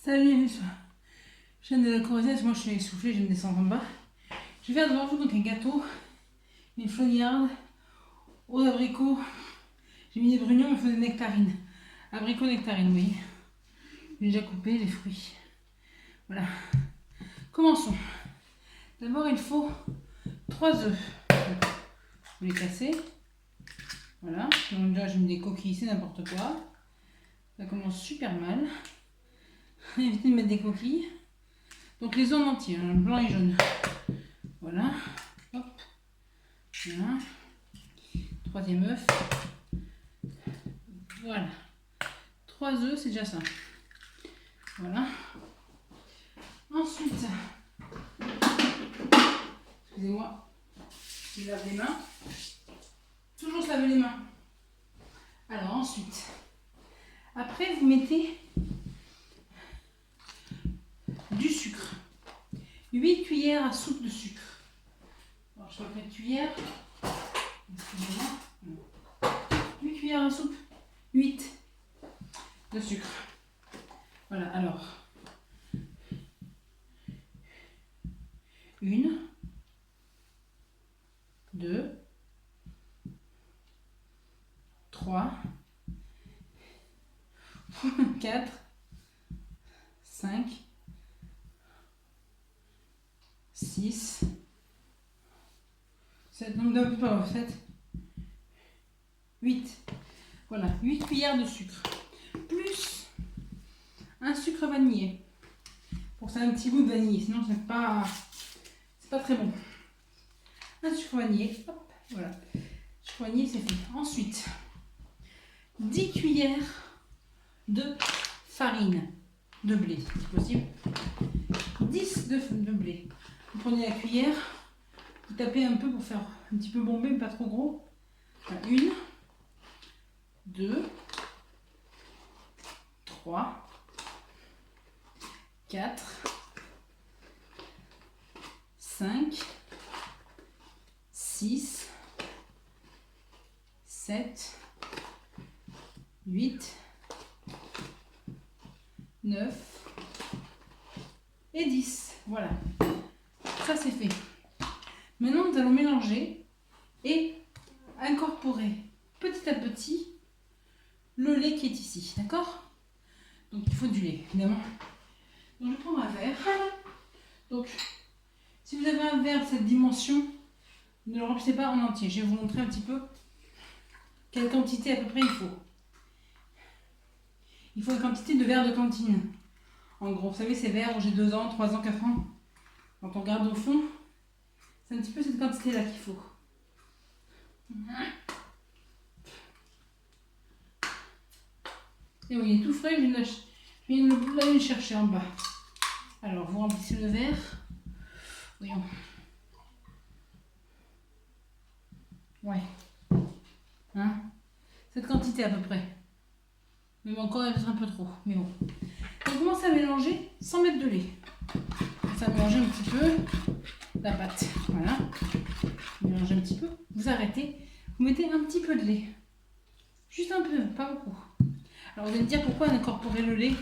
Salut, je viens de la Corésienne, moi je suis essoufflée, je vais me descendre en bas. Je vais faire devant vous donc un gâteau, une flognarde aux abricots. J'ai mis des brugnons, mais il faut des nectarines. Abricots, nectarines, vous voyez. J'ai déjà coupé les fruits. Voilà. Commençons. D'abord, il faut 3 œufs. Vous les cassez. Voilà. Donc déjà, j'ai mis des coquilles, c'est n'importe quoi. Ça commence super mal. Évitez de mettre des coquilles. Donc les œufs en entier, hein, blanc et jaune. Voilà. Hop. Voilà. Troisième œuf. Voilà. 3 œufs, c'est déjà ça. Voilà. Ensuite, excusez-moi, je lave les mains. Toujours se laver les mains. Alors ensuite, après vous mettez du sucre. 8 cuillères à soupe de sucre. Alors je vais mettre cuillère. Excusez-moi. 8 cuillères à soupe. 8 de sucre. Voilà, alors. 1, 2, 3, 4, 5, 6, 7, non, non, pas 7, 8. Voilà, 8 cuillères de sucre. Plus un sucre vanillé. Pour que ça ait un petit goût de vanille, sinon c'est pas très bon. Un sucre vanillé, hop, voilà. Sucre vanillé, c'est fait. Ensuite, 10 cuillères de farine de blé, si possible. 10 de blé. Vous prenez la cuillère, vous tapez un peu pour faire un petit peu bomber, mais pas trop gros. Voilà, 1, 2, 3, 4, 5, 6, 7, 8, 9 et 10. Voilà. Ça c'est fait. Maintenant nous allons mélanger et incorporer petit à petit le lait qui est ici. D'accord? Donc il faut du lait, évidemment. Donc je prends un verre. Donc si vous avez un verre de cette dimension, ne le remplissez pas en entier. Je vais vous montrer un petit peu quelle quantité à peu près il faut. Il faut une quantité de verre de cantine. En gros, vous savez, ces verres où j'ai 2 ans, 3 ans, 4 ans. Quand on regarde au fond, c'est un petit peu cette quantité-là qu'il faut. Et oui, il est tout frais, je viens de l'aller chercher en bas. Alors, vous remplissez le verre. Voyons. Ouais. Hein? Cette quantité à peu près. Mais encore, il va être un peu trop. Mais bon. Donc, commencez à mélanger sans mettre de lait. Ça mélanger un petit peu la pâte. Voilà. Mélangez un petit peu. Vous arrêtez. Vous mettez un petit peu de lait. Juste un peu, pas beaucoup. Alors, vous allez me dire pourquoi incorporer le lait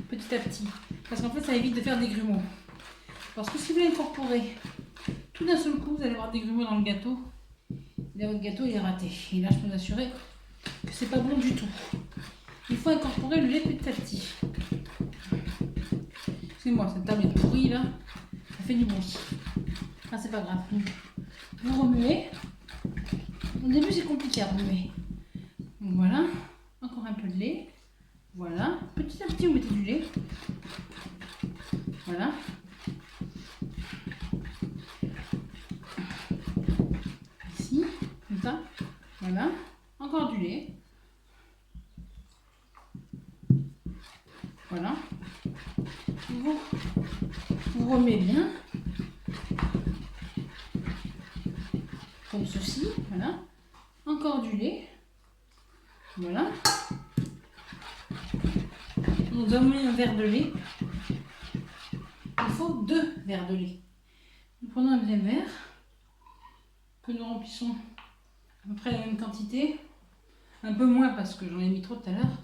petit à petit. Parce qu'en fait, ça évite de faire des grumeaux. Parce que si vous l'incorporez tout d'un seul coup, vous allez avoir des grumeaux dans le gâteau. Et là, votre gâteau, il est raté. Et là, je peux vous assurer que c'est pas bon du tout. Il faut incorporer le lait petit à petit. Excusez-moi, cette table est pourrie là. Ça fait du bruit. Ah, c'est pas grave. Vous remuez. Au début, c'est compliqué à remuer. Donc voilà. Encore un peu de lait. Voilà. Petit à petit, vous mettez du lait. Voilà. Ici, comme ça. Voilà. Encore du lait. Voilà. Vous remettez bien. Comme ceci. Voilà. Encore du lait. Voilà. Nous avons mis un verre de lait. Il faut 2 verres de lait. Nous prenons un deuxième verre que nous remplissons à peu près la même quantité. Un peu moins parce que j'en ai mis trop tout à l'heure.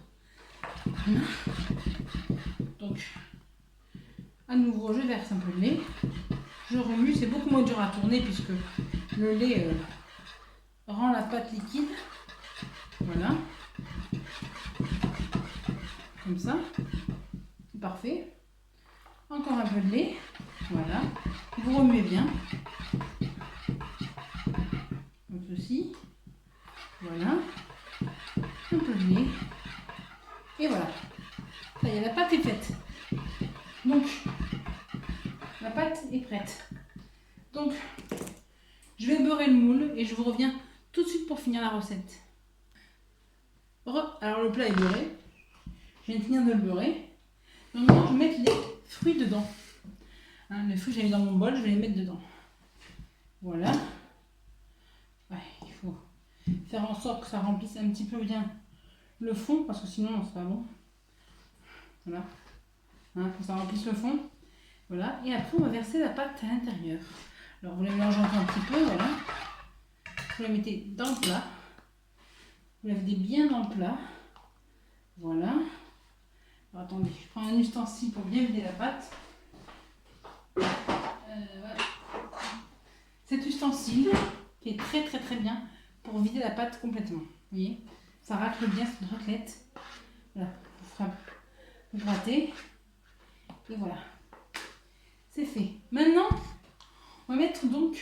Voilà. Donc À nouveau, je verse un peu de lait. Je remue, c'est beaucoup moins dur à tourner puisque le lait rend la pâte liquide. Voilà. Comme ça. C'est parfait. Encore un peu de lait. Voilà. Vous remuez bien. Comme ceci. Voilà. Un peu de lait. Et voilà. Ça y est, la pâte est faite. Donc, la pâte est prête. Donc, je vais beurrer le moule et je vous reviens tout de suite pour finir la recette. Alors, le plat est beurré. Je viens de finir de le beurrer. Maintenant, je vais mettre les fruits dedans. Hein, les fruits que j'ai mis dans mon bol, je vais les mettre dedans. Voilà. Ouais, il faut faire en sorte que ça remplisse un petit peu bien le fond, parce que sinon, c'est pas bon. Voilà. Hein, que ça remplisse le fond. Voilà. Et après, on va verser la pâte à l'intérieur. Alors, vous la mélangez encore un petit peu, voilà. Vous la mettez dans le plat. Vous la mettez bien dans le plat. Voilà. Alors, attendez, je prends un ustensile pour bien vider la pâte. Voilà. Cet ustensile qui est très très très bien pour vider la pâte complètement. Vous voyez, ça racle bien cette raclette. Voilà, vous grattez. Et voilà. C'est fait. Maintenant, on va mettre donc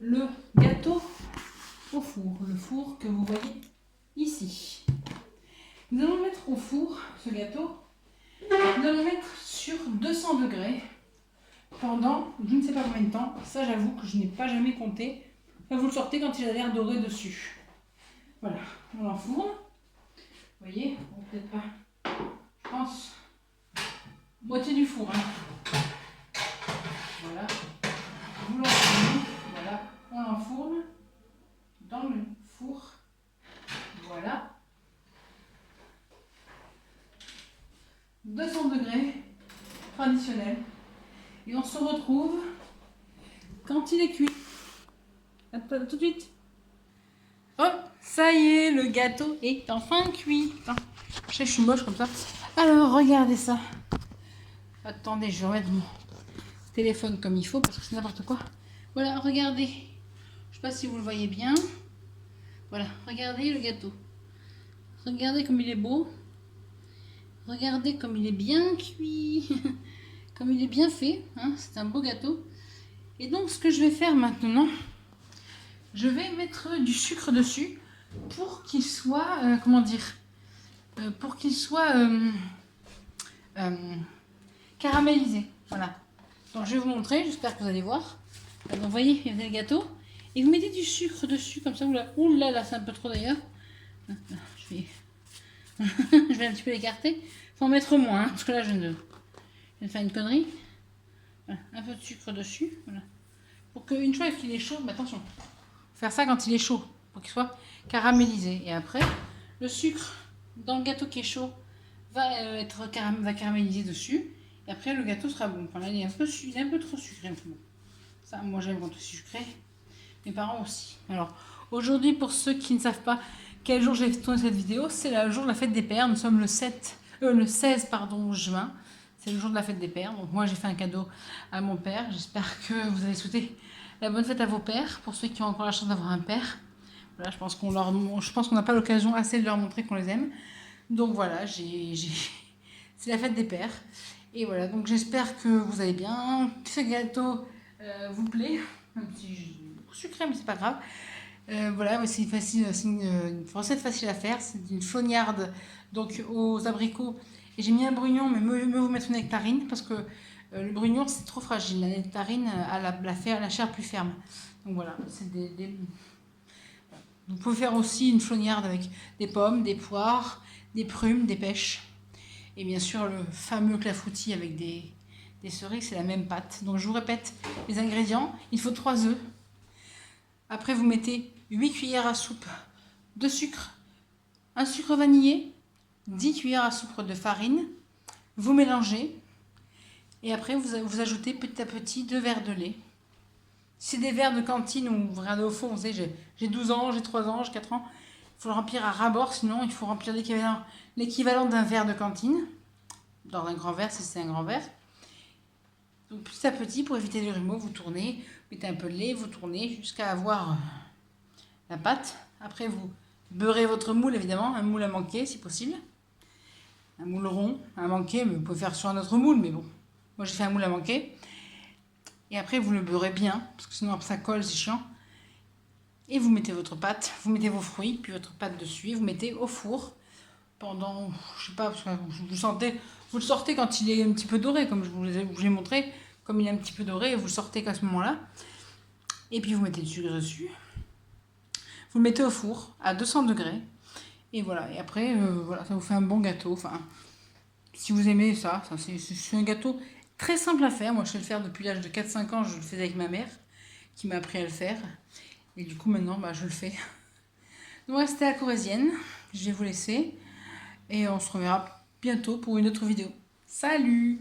le gâteau au four. Le four que vous voyez ici. Nous allons mettre au four ce gâteau. Nous allons mettre sur 200 degrés pendant je ne sais pas combien de temps. Ça, j'avoue que je n'ai pas jamais compté. Là, vous le sortez quand il a l'air doré dessus. Voilà, on l'enfourne. Vous voyez, peut-être pas, je pense, moitié du four. Hein. Voilà, vous l'enfournez. Voilà, on l'enfourne dans le four. Voilà. 200 degrés, traditionnel. Et on se retrouve quand il est cuit. À tout de suite. Oh, ça y est, le gâteau est enfin cuit. Attends, je suis moche comme ça. Alors, regardez ça. Attendez, je vais remettre mon téléphone comme il faut parce que c'est n'importe quoi. Voilà, regardez. Je sais pas si vous le voyez bien. Voilà, regardez le gâteau. Regardez comme il est beau. Regardez comme il est bien cuit. Comme il est bien fait. Hein, c'est un beau gâteau. Et donc, ce que je vais faire maintenant, je vais mettre du sucre dessus pour qu'il soit, comment dire, pour qu'il soit caramélisé. Voilà. Donc, je vais vous montrer. J'espère que vous allez voir. Donc, vous voyez, il y a le gâteau. Et vous mettez du sucre dessus, comme ça. Ouh là, là, c'est un peu trop d'ailleurs. Je vais... je vais un petit peu l'écarter. Il faut en mettre moins, hein, parce que là, je viens de faire une connerie. Voilà, un peu de sucre dessus. Voilà. Pour qu'une fois qu'il est chaud, mais attention, faire ça quand il est chaud, pour qu'il soit caramélisé. Et après, le sucre dans le gâteau qui est chaud va caraméliser dessus. Et après, le gâteau sera bon. Enfin, là, il est un peu trop sucré. Bon. Ça, moi, j'aime quand c'est sucré. Mes parents aussi. Alors, aujourd'hui, pour ceux qui ne savent pas quel jour j'ai tourné cette vidéo, c'est le jour de la fête des pères. Nous sommes le 16 juin. C'est le jour de la fête des pères. Donc moi, j'ai fait un cadeau à mon père. J'espère que vous allez souhaiter la bonne fête à vos pères. Pour ceux qui ont encore la chance d'avoir un père. Voilà, je pense qu'on n'a pas l'occasion assez de leur montrer qu'on les aime. Donc voilà, c'est la fête des pères. Et voilà, donc j'espère que vous allez bien. Que ce gâteau vous plaît. Même si sucré, mais c'est pas grave. Voilà, c'est facile, c'est une recette facile à faire. C'est une flognarde donc aux abricots. Et j'ai mis un brugnon, mais mieux vous mettre une nectarine parce que le brugnon c'est trop fragile. La nectarine a la chair plus ferme. Donc voilà, c'est Vous pouvez faire aussi une flognarde avec des pommes, des poires, des prunes, des pêches. Et bien sûr le fameux clafoutis avec des cerises, c'est la même pâte. Donc je vous répète les ingrédients. Il faut 3 œufs. Après vous mettez 8 cuillères à soupe de sucre, un sucre vanillé, 10 cuillères à soupe de farine. Vous mélangez et après vous ajoutez petit à petit 2 verres de lait. Si c'est des verres de cantine ou vous regardez au fond, vous savez, j'ai 12 ans, j'ai 3 ans, j'ai 4 ans. Il faut le remplir à ras-bord, sinon il faut remplir l'équivalent d'un verre de cantine. Dans un grand verre, si c'est un grand verre. Donc petit à petit, pour éviter les grumeaux, vous tournez, vous mettez un peu de lait, vous tournez jusqu'à avoir la pâte. Après, vous beurrez votre moule, évidemment, un moule à manquer si possible. Un moule rond à manquer, mais vous pouvez faire sur un autre moule, mais bon. Moi, j'ai fait un moule à manquer. Et après, vous le beurrez bien, parce que sinon ça colle, c'est chiant. Et vous mettez votre pâte, vous mettez vos fruits, puis votre pâte dessus, et vous mettez au four pendant, je sais pas, parce que vous le sortez quand il est un petit peu doré, comme je vous ai montré, comme il est un petit peu doré, vous le sortez qu'à ce moment-là. Et puis vous mettez du sucre dessus. Vous le mettez au four à 200 degrés. Et voilà, et après, voilà, ça vous fait un bon gâteau. Enfin, si vous aimez ça c'est un gâteau très simple à faire. Moi, je sais le faire depuis l'âge de 4-5 ans, je le faisais avec ma mère, qui m'a appris à le faire. Et du coup, maintenant, je le fais. Donc, voilà, c'était la Corésienne. Je vais vous laisser. Et on se reverra bientôt pour une autre vidéo. Salut!